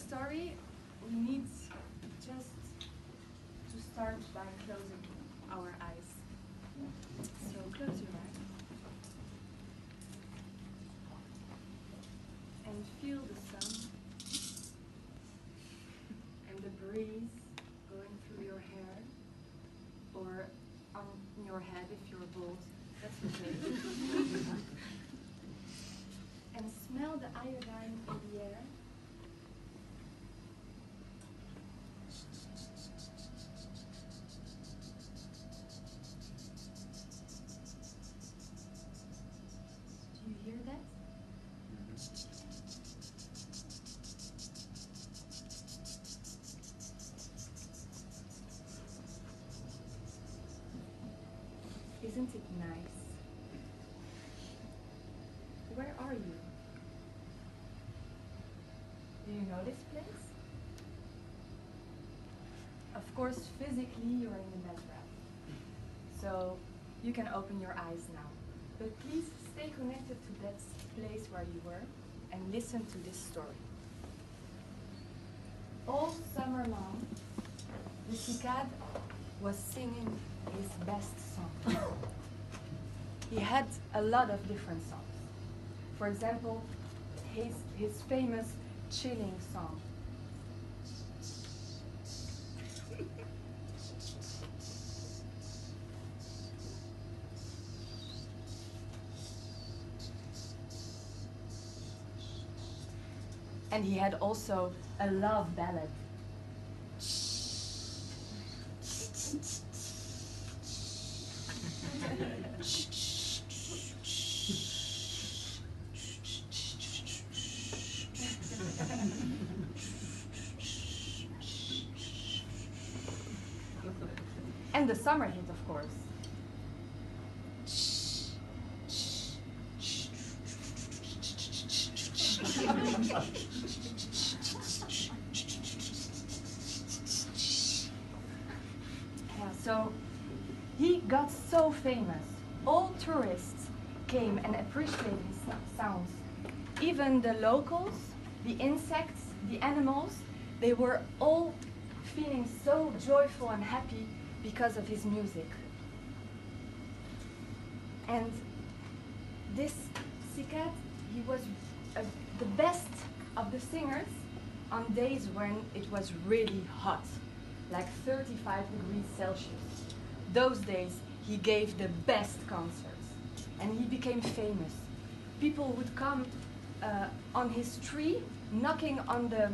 story, we need just to start by closing our eyes. So close your eyes and feel the sun and the breeze going through your hair or on your head if you're bald. That's okay. And smell the iodine in the air. Do you hear that? Isn't it nice? Where are you? Do you know this place? Of course, physically you're in the Mezrab. So you can open your eyes now. But please stay connected to that place where you were and listen to this story. All summer long, the cicad was singing his best song. He had a lot of different songs. For example, his famous chilling song. And he had also a love ballad. And the summer hit, of course. Yeah, so he got so famous. All tourists came and appreciated his sounds. Even the locals, the insects, the animals, they were all feeling so joyful and happy because of his music. And this cicad, he was the best of the singers on days when it was really hot, like 35 degrees Celsius. Those days he gave the best concerts and he became famous. People would come on his tree, knocking on the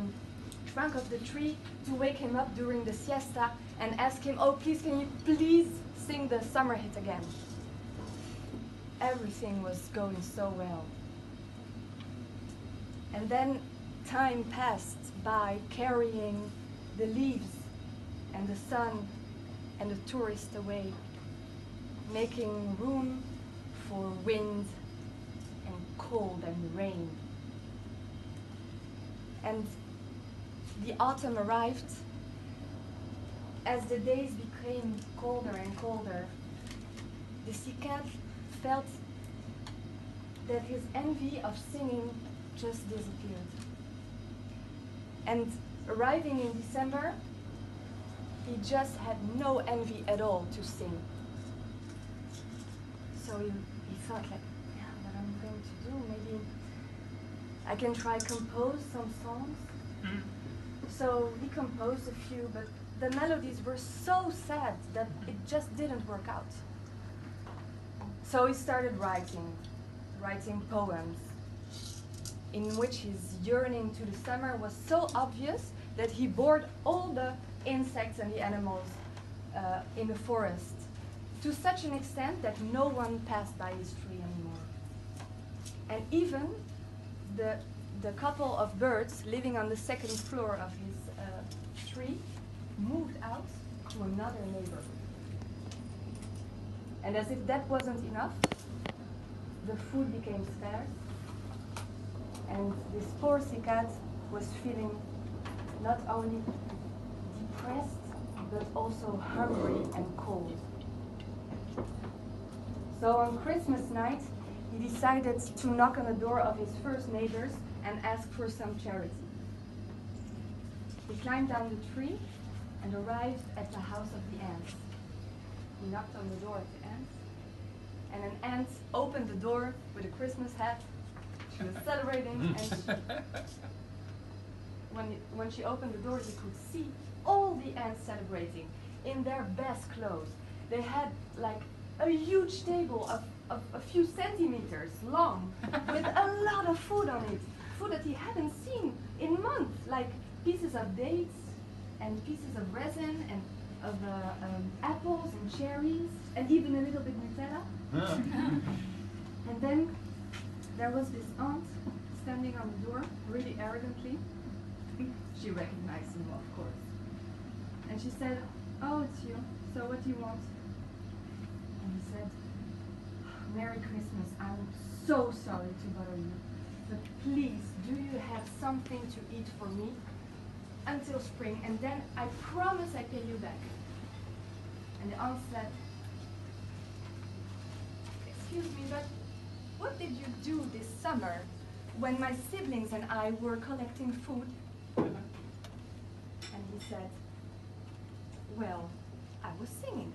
trunk of the tree to wake him up during the siesta and ask him, oh, please, can you please sing the summer hit again? Everything was going so well. And then time passed by carrying the leaves and the sun and the tourists away, making room for wind and cold and rain. And the autumn arrived. As the days became colder and colder, the cicad felt that his envy of singing just disappeared. And arriving in December, he just had no envy at all to sing. So he thought like, yeah, what I'm going to do, maybe I can try compose some songs. So he composed a few, but the melodies were so sad that it just didn't work out. So he started writing poems in which his yearning to the summer was so obvious that he bored all the insects and the animals in the forest to such an extent that no one passed by his tree anymore. And even the couple of birds living on the second floor of his tree moved out to another neighborhood. And as if that wasn't enough, the food became scarce, and this poor cicad was feeling not only depressed, but also hungry and cold. So on Christmas night, he decided to knock on the door of his first neighbors and ask for some charity. climbed down the tree and arrived at the house of the ants. He knocked on the door of the ants, and an ant opened the door with a Christmas hat. She was celebrating, and when she opened the door, you could see all the ants celebrating in their best clothes. They had like a huge table of a few centimeters long with a lot of food on it, food that he hadn't seen in months, like pieces of dates and pieces of resin and of apples and cherries and even a little bit Nutella. And then there was this aunt standing on the door, really arrogantly. She recognized him, of course. And she said, "Oh, it's you. So what do you want?" And he said, "Merry Christmas. I'm so sorry to bother you. But please, do you have something to eat for me until spring, and then I promise I pay you back." And the aunt said, "Excuse me, but what did you do this summer when my siblings and I were collecting food?" And he said, "Well, I was singing."